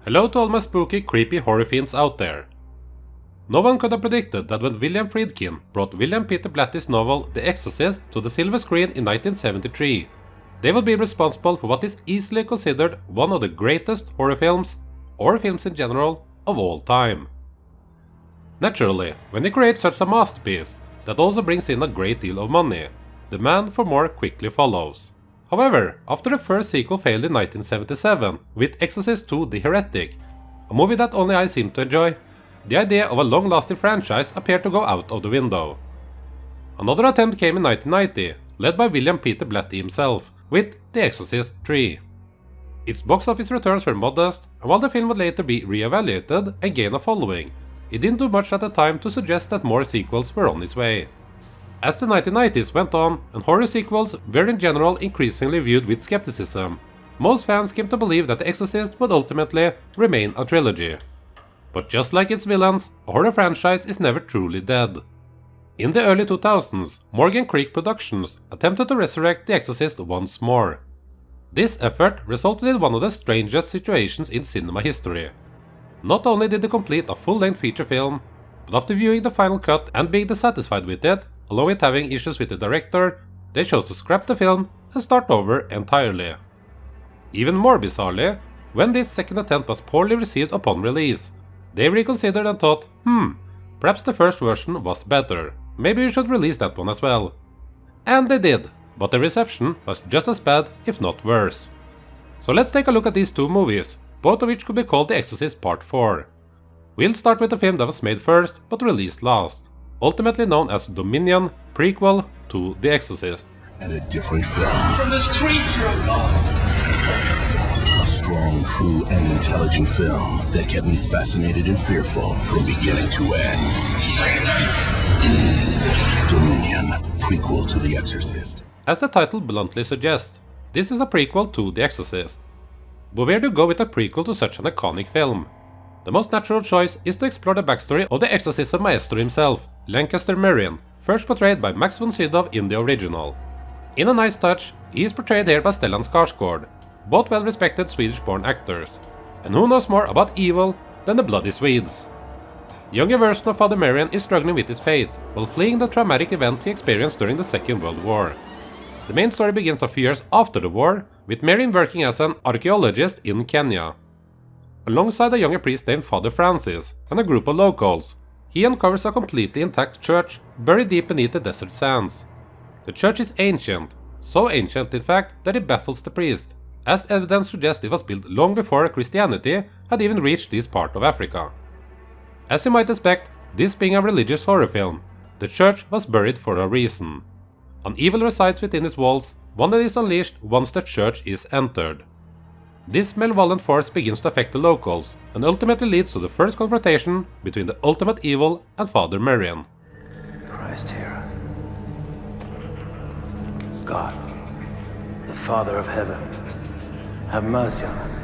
Hello to all my spooky, creepy horror fiends out there. No one could have predicted that when William Friedkin brought William Peter Blatty's novel The Exorcist to the silver screen in 1973, they would be responsible for what is easily considered one of the greatest horror films, or films in general, of all time. Naturally, when you create such a masterpiece that also brings in a great deal of money, demand for more quickly follows. However, after the first sequel failed in 1977 with Exorcist II The Heretic, a movie that only I seem to enjoy, the idea of a long-lasting franchise appeared to go out of the window. Another attempt came in 1990, led by William Peter Blatty himself, with The Exorcist III. Its box office returns were modest, and while the film would later be re-evaluated and gain a following, it didn't do much at the time to suggest that more sequels were on its way. As the 1990s went on, and horror sequels were in general increasingly viewed with skepticism, most fans came to believe that The Exorcist would ultimately remain a trilogy. But just like its villains, a horror franchise is never truly dead. In the early 2000s, Morgan Creek Productions attempted to resurrect The Exorcist once more. This effort resulted in one of the strangest situations in cinema history. Not only did they complete a full-length feature film, but after viewing the final cut and being dissatisfied with it, along with having issues with the director, they chose to scrap the film and start over entirely. Even more bizarrely, when this second attempt was poorly received upon release, they reconsidered and thought, perhaps the first version was better, maybe we should release that one as well. And they did, but the reception was just as bad, if not worse. So let's take a look at these two movies, both of which could be called The Exorcist Part 4. We'll start with the film that was made first but released last, ultimately known as Dominion, prequel to The Exorcist. And a different film. From this creature of God. A strong, true, and intelligent film that kept me fascinated and fearful from beginning to end. Dominion, prequel to The Exorcist. As the title bluntly suggests, this is a prequel to The Exorcist. But where do you go with a prequel to such an iconic film? The most natural choice is to explore the backstory of the exorcism maestro himself, Lancaster Marion, first portrayed by Max von Sydow in the original. In a nice touch, he is portrayed here by Stellan Skarsgård, both well-respected Swedish-born actors. And who knows more about evil than the bloody Swedes? The younger version of Father Marion is struggling with his fate, while fleeing the traumatic events he experienced during the Second World War. The main story begins a few years after the war, with Marion working as an archaeologist in Kenya. Alongside a younger priest named Father Francis and a group of locals, he uncovers a completely intact church buried deep beneath the desert sands. The church is ancient, so ancient in fact that it baffles the priest, as evidence suggests it was built long before Christianity had even reached this part of Africa. As you might expect, this being a religious horror film, the church was buried for a reason. An evil resides within its walls, one that is unleashed once the church is entered. This malevolent force begins to affect the locals, and ultimately leads to the first confrontation between the ultimate evil and Father Marion. Christ hear us. God, the Father of heaven, have mercy on us.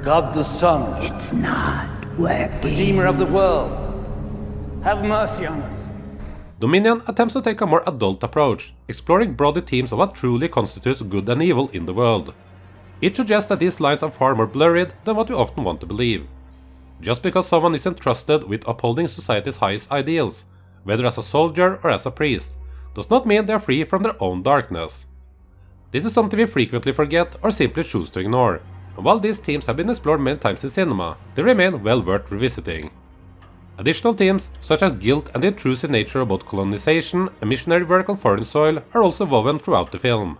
God the Son, It's not working. Redeemer of the world, have mercy on us. Dominion attempts to take a more adult approach, exploring broader themes of what truly constitutes good and evil in the world. It suggests that these lines are far more blurred than what we often want to believe. Just because someone is entrusted with upholding society's highest ideals, whether as a soldier or as a priest, does not mean they are free from their own darkness. This is something we frequently forget or simply choose to ignore, and while these themes have been explored many times in cinema, they remain well worth revisiting. Additional themes, such as guilt and the intrusive nature of both colonization and missionary work on foreign soil, are also woven throughout the film.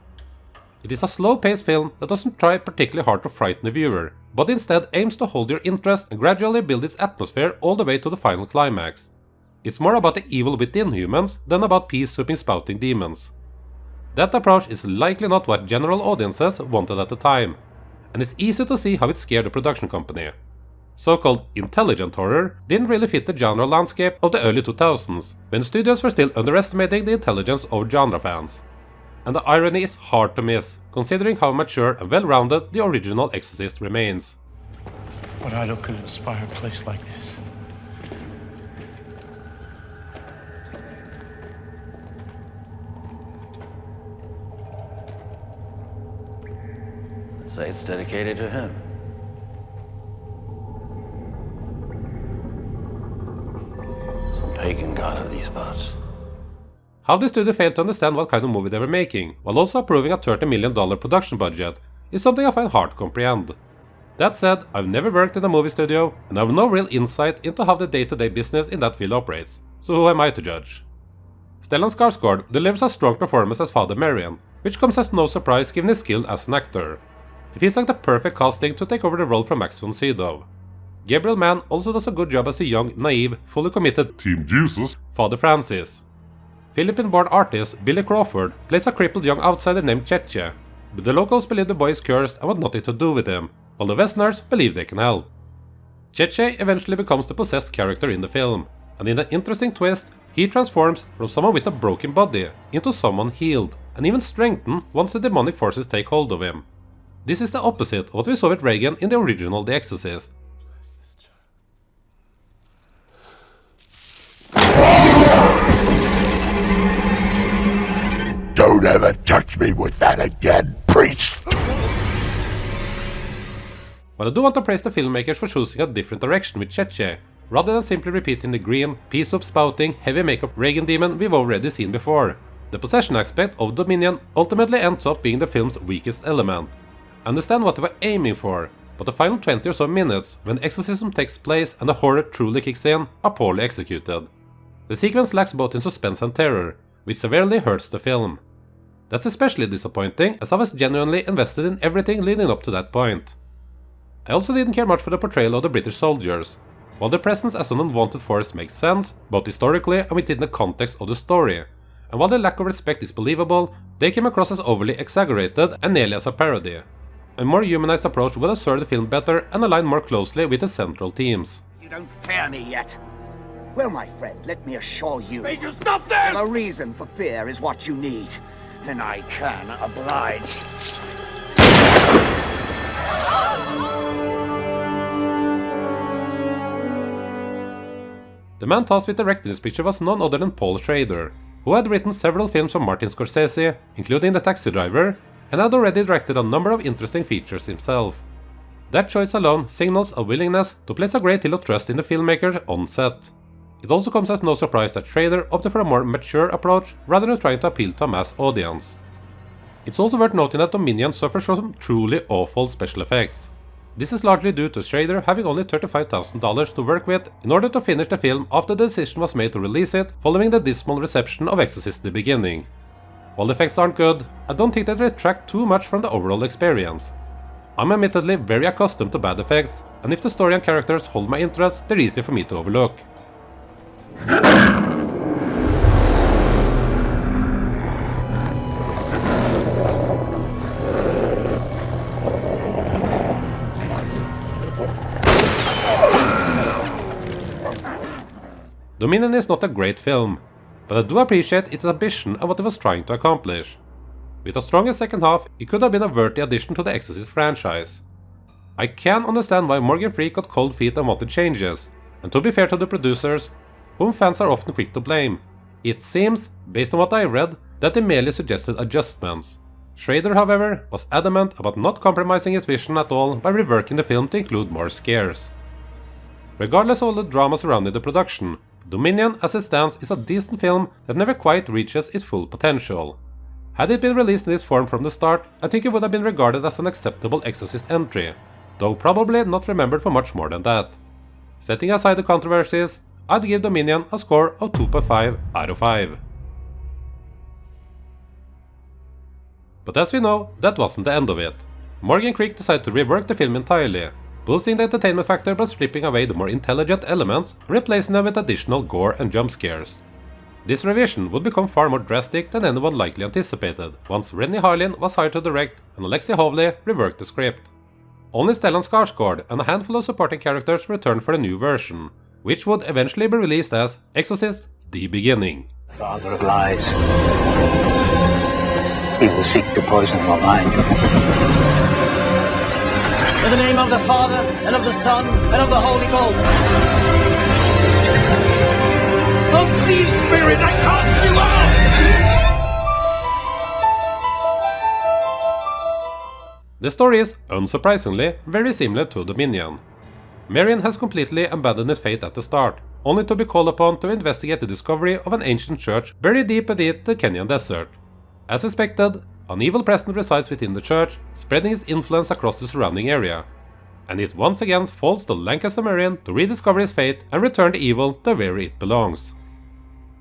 It is a slow-paced film that doesn't try particularly hard to frighten the viewer, but instead aims to hold your interest and gradually build its atmosphere all the way to the final climax. It's more about the evil within humans than about peace-swooping spouting demons. That approach is likely not what general audiences wanted at the time, and it's easy to see how it scared the production company. So-called intelligent horror didn't really fit the genre landscape of the early 2000s, when studios were still underestimating the intelligence of genre fans. And the irony is hard to miss, considering how mature and well-rounded the original Exorcist remains. What idol could inspire a place like this? Say it's dedicated to him. pagan god of these parts. How the studio failed to understand what kind of movie they were making, while also approving a $30 million production budget, is something I find hard to comprehend. That said, I've never worked in a movie studio, and I have no real insight into how the day-to-day business in that field operates, so who am I to judge? Stellan Skarsgård delivers a strong performance as Father Marion, which comes as no surprise given his skill as an actor. He feels like the perfect casting to take over the role from Max von Sydow. Gabriel Mann also does a good job as a young, naive, fully committed Team Jesus Father Francis. Philippine-born artist Billy Crawford plays a crippled young outsider named Cheche, but the locals believe the boy is cursed and want nothing to do with him, while the Westerners believe they can help. Cheche eventually becomes the possessed character in the film, and in an interesting twist, he transforms from someone with a broken body into someone healed, and even strengthened once the demonic forces take hold of him. This is the opposite of what we saw with Reagan in the original The Exorcist. Don't ever touch me with that again, priest! But I do want to praise the filmmakers for choosing a different direction with Cheche, rather than simply repeating the green, pea-soup spouting, heavy makeup Reagan demon we've already seen before. The possession aspect of Dominion ultimately ends up being the film's weakest element. I understand what they were aiming for, but the final 20 or so minutes, when exorcism takes place and the horror truly kicks in, are poorly executed. The sequence lacks both in suspense and terror, which severely hurts the film. That's especially disappointing, as I was genuinely invested in everything leading up to that point. I also didn't care much for the portrayal of the British soldiers. While their presence as an unwanted force makes sense, both historically and within the context of the story, and while their lack of respect is believable, they came across as overly exaggerated and nearly as a parody. A more humanized approach would have served the film better and aligned more closely with the central themes. You don't fear me yet. Well, my friend, let me assure you... Major, stop this! The reason for fear is what you need. Then I can oblige. The man tasked with directing this picture was none other than Paul Schrader, who had written several films for Martin Scorsese, including The Taxi Driver, and had already directed a number of interesting features himself. That choice alone signals a willingness to place a great deal of trust in the filmmaker on set. It also comes as no surprise that Schrader opted for a more mature approach rather than trying to appeal to a mass audience. It's also worth noting that Dominion suffers from some truly awful special effects. This is largely due to Schrader having only $35,000 to work with in order to finish the film after the decision was made to release it following the dismal reception of Exorcist in the beginning. While the effects aren't good, I don't think they detract too much from the overall experience. I'm admittedly very accustomed to bad effects, and if the story and characters hold my interest, they're easy for me to overlook. Dominion is not a great film, but I do appreciate its ambition and what it was trying to accomplish. With a stronger second half, it could have been a worthy addition to the Exorcist franchise. I can understand why Morgan Freeman got cold feet and wanted changes, and to be fair to the producers, whom fans are often quick to blame, it seems, based on what I read, that they merely suggested adjustments. Schrader, however, was adamant about not compromising his vision at all by reworking the film to include more scares. Regardless of all the drama surrounding the production, Dominion as it stands is a decent film that never quite reaches its full potential. Had it been released in this form from the start, I think it would have been regarded as an acceptable Exorcist entry, though probably not remembered for much more than that. Setting aside the controversies, I'd give Dominion a score of 2.5 out of 5. But as we know, that wasn't the end of it. Morgan Creek decided to rework the film entirely, boosting the entertainment factor by stripping away the more intelligent elements and replacing them with additional gore and jump scares. This revision would become far more drastic than anyone likely anticipated once Renny Harlin was hired to direct and Alexi Hawley reworked the script. Only Stellan Skarsgård and a handful of supporting characters returned for a new version, which would eventually be released as Exorcist: The Beginning. Father of lies. He will seek to poison your mind. In the name of the Father, and of the Son, and of the Holy Ghost. Oh, please, Spirit, I cast you out! The story is, unsurprisingly, very similar to Dominion. Marion has completely abandoned his fate at the start, only to be called upon to investigate the discovery of an ancient church buried deep beneath the Kenyan desert. As expected, an evil presence resides within the church, spreading its influence across the surrounding area. And it once again falls to Lancaster Marion to rediscover his fate and return the evil to where it belongs.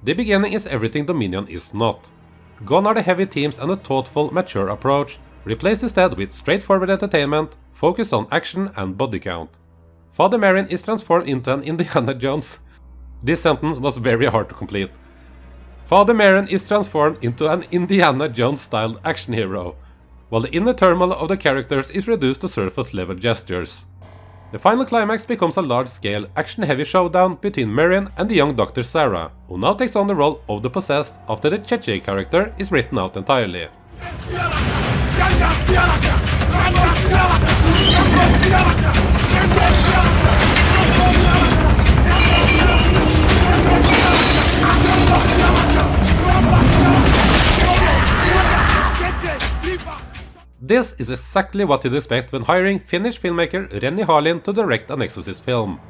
The beginning is everything Dominion is not. Gone are the heavy themes and a thoughtful, mature approach, replaced instead with straightforward entertainment, focused on action and body count. Father Marion is transformed into an Indiana Jones. This sentence was very hard to complete. Father Marion is transformed into an Indiana Jones-styled action hero, while the inner turmoil of the characters is reduced to surface-level gestures. The final climax becomes a large-scale, action-heavy showdown between Marion and the young Dr. Sarah, who now takes on the role of the possessed after the Cheche character is written out entirely. This is exactly what you'd expect when hiring Finnish filmmaker Renny Harlin to direct an Exorcist film.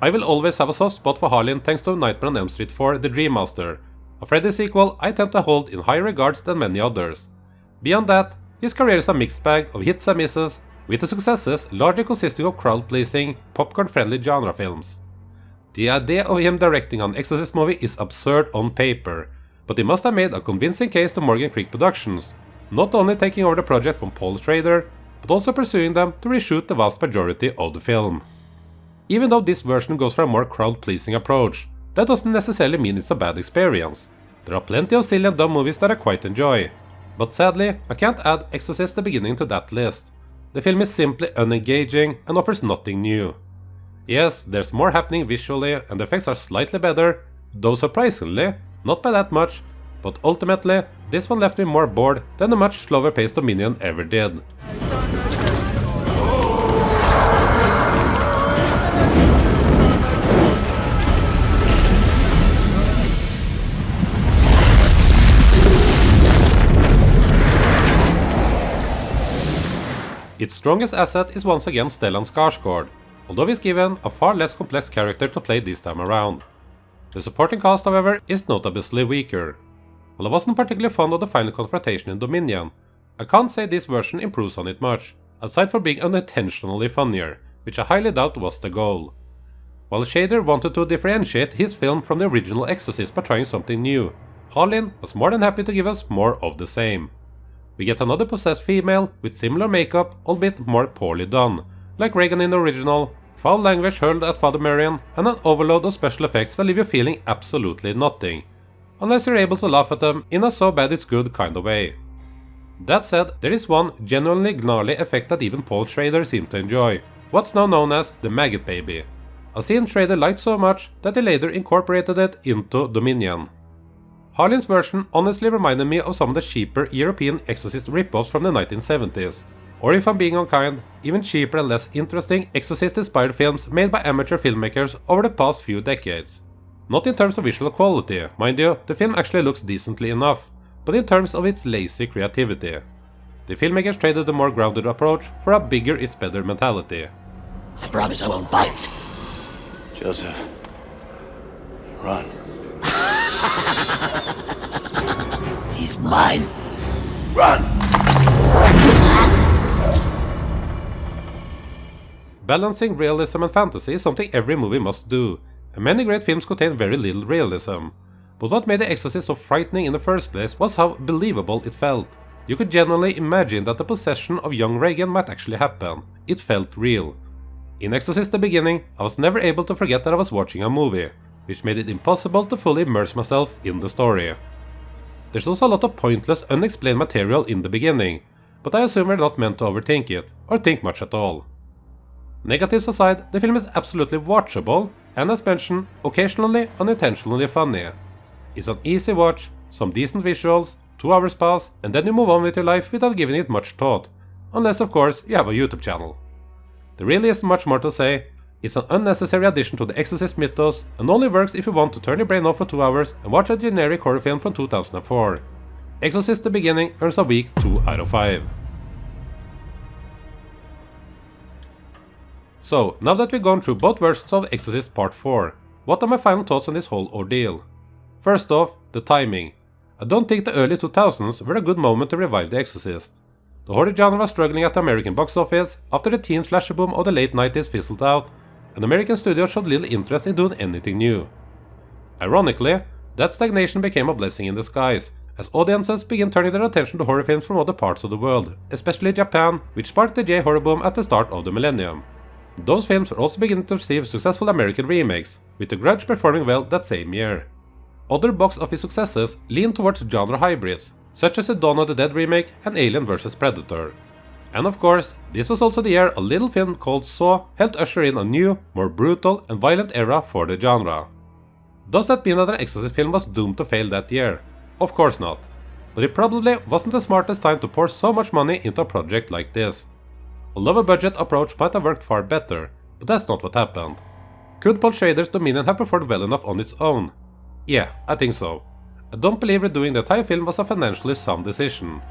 I will always have a soft spot for Harlin thanks to Nightmare on Elm Street 4 The Dream Master, a Freddy sequel I tend to hold in higher regards than many others. Beyond that, his career is a mixed bag of hits and misses, with the successes largely consisting of crowd-pleasing, popcorn-friendly genre films. The idea of him directing an Exorcist movie is absurd on paper, but he must have made a convincing case to Morgan Creek Productions, not only taking over the project from Paul Schrader, but also pursuing them to reshoot the vast majority of the film. Even though this version goes for a more crowd-pleasing approach, that doesn't necessarily mean it's a bad experience. There are plenty of silly and dumb movies that I quite enjoy. But sadly, I can't add Exorcist the Beginning to that list. The film is simply unengaging and offers nothing new. Yes, there's more happening visually and the effects are slightly better, though surprisingly, not by that much, but ultimately, this one left me more bored than the much slower paced Dominion ever did. Its strongest asset is once again Stellan Skarsgård, although he's given a far less complex character to play this time around. The supporting cast, however, is noticeably weaker. While I wasn't particularly fond of the final confrontation in Dominion, I can't say this version improves on it much, aside from being unintentionally funnier, which I highly doubt was the goal. While Schrader wanted to differentiate his film from the original Exorcist by trying something new, Harlin was more than happy to give us more of the same. We get another possessed female with similar makeup, albeit more poorly done, like Reagan in the original, foul language hurled at Father Marion, and an overload of special effects that leave you feeling absolutely nothing, unless you're able to laugh at them in a so bad it's good kind of way. That said, there is one genuinely gnarly effect that even Paul Schrader seemed to enjoy, what's now known as the maggot baby, a scene Schrader liked so much that he later incorporated it into Dominion. Harlin's version honestly reminded me of some of the cheaper European Exorcist rip-offs from the 1970s, or if I'm being unkind, even cheaper and less interesting Exorcist-inspired films made by amateur filmmakers over the past few decades. Not in terms of visual quality, mind you, the film actually looks decently enough, but in terms of its lazy creativity. The filmmakers traded the more grounded approach for a bigger is better mentality. I promise I won't bite. Joseph, run. He's mine. Run! Balancing realism and fantasy is something every movie must do, and many great films contain very little realism. But what made The Exorcist so frightening in the first place was how believable it felt. You could genuinely imagine that the possession of young Reagan might actually happen. It felt real. In Exorcist the Beginning, I was never able to forget that I was watching a movie, which made it impossible to fully immerse myself in the story. There's also a lot of pointless, unexplained material in the beginning, but I assume we're not meant to overthink it, or think much at all. Negatives aside, the film is absolutely watchable, and as mentioned, occasionally unintentionally funny. It's an easy watch, some decent visuals, 2 hours pass, and then you move on with your life without giving it much thought, unless of course you have a YouTube channel. There really isn't much more to say. It's an unnecessary addition to the Exorcist mythos, and only works if you want to turn your brain off for 2 hours and watch a generic horror film from 2004. Exorcist the Beginning earns a weak 2 out of 5. So, now that we've gone through both versions of Exorcist Part 4, what are my final thoughts on this whole ordeal? First off, the timing. I don't think the early 2000s were a good moment to revive The Exorcist. The horror genre was struggling at the American box office after the teen slasher boom of the late 90s fizzled out, and American studios showed little interest in doing anything new. Ironically, that stagnation became a blessing in disguise, as audiences began turning their attention to horror films from other parts of the world, especially Japan, which sparked the J-horror boom at the start of the millennium. Those films were also beginning to receive successful American remakes, with The Grudge performing well that same year. Other box office successes leaned towards genre hybrids, such as the Dawn of the Dead remake and Alien vs Predator. And of course, this was also the year a little film called Saw helped usher in a new, more brutal and violent era for the genre. Does that mean that an Exorcist film was doomed to fail that year? Of course not. But it probably wasn't the smartest time to pour so much money into a project like this. A lower budget approach might have worked far better, but that's not what happened. Could Paul Schrader's Dominion have performed well enough on its own? Yeah, I think so. I don't believe redoing the entire film was a financially sound decision.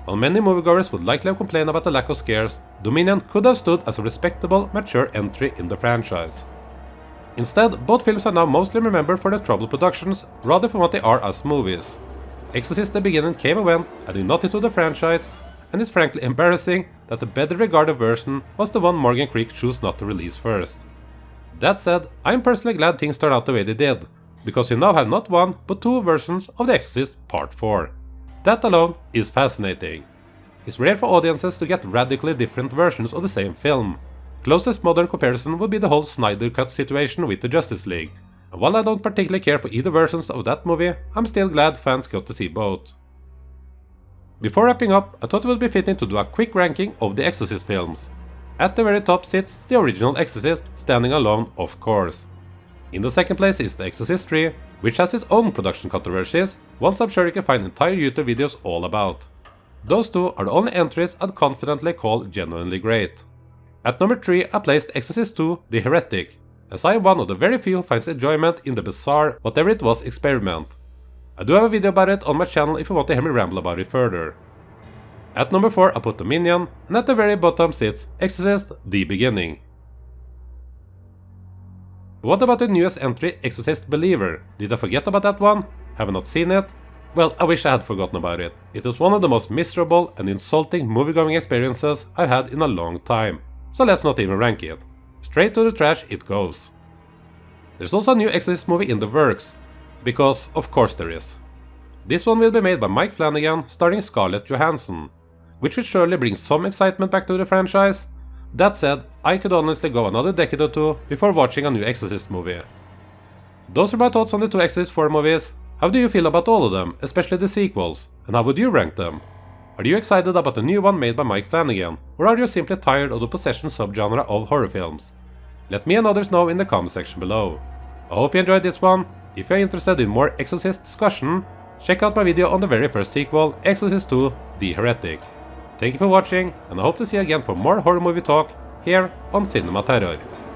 While many moviegoers would likely have complained about the lack of scares, Dominion could have stood as a respectable, mature entry in the franchise. Instead, both films are now mostly remembered for their troubled productions rather than what they are as movies. Exorcist the Beginning came and went, adding nothing to the franchise, and it's frankly embarrassing that the better regarded version was the one Morgan Creek chose not to release first. That said, I'm personally glad things turned out the way they did, because we now have not one but two versions of The Exorcist Part 4. That alone is fascinating. It's rare for audiences to get radically different versions of the same film. Closest modern comparison would be the whole Snyder Cut situation with the Justice League, and while I don't particularly care for either versions of that movie, I'm still glad fans got to see both. Before wrapping up, I thought it would be fitting to do a quick ranking of the Exorcist films. At the very top sits the original Exorcist, standing alone of course. In the second place is The Exorcist 3, which has its own production controversies, ones I'm sure you can find entire YouTube videos all about. Those two are the only entries I'd confidently call genuinely great. At number 3 I placed Exorcist 2 The Heretic, as I am one of the very few who finds enjoyment in the bizarre, whatever it was, experiment. I do have a video about it on my channel if you want to hear me ramble about it further. At number 4 I put Dominion, and at the very bottom sits Exorcist The Beginning. What about the newest entry, Exorcist Believer? Did I forget about that one? Have I not seen it? Well, I wish I had forgotten about it. It was one of the most miserable and insulting movie-going experiences I've had in a long time, so let's not even rank it. Straight to the trash it goes. There's also a new Exorcist movie in the works, because of course there is. This one will be made by Mike Flanagan, starring Scarlett Johansson, which will surely bring some excitement back to the franchise. That said, I could honestly go another decade or two before watching a new Exorcist movie. Those are my thoughts on the two Exorcist 4 movies. How do you feel about all of them, especially the sequels, and how would you rank them? Are you excited about the new one made by Mike Flanagan, or are you simply tired of the possession subgenre of horror films? Let me and others know in the comment section below. I hope you enjoyed this one. If you are interested in more Exorcist discussion, check out my video on the very first sequel, Exorcist 2 The Heretic. Thank you for watching, and I hope to see you again for more horror movie talk here on CinemaTerror.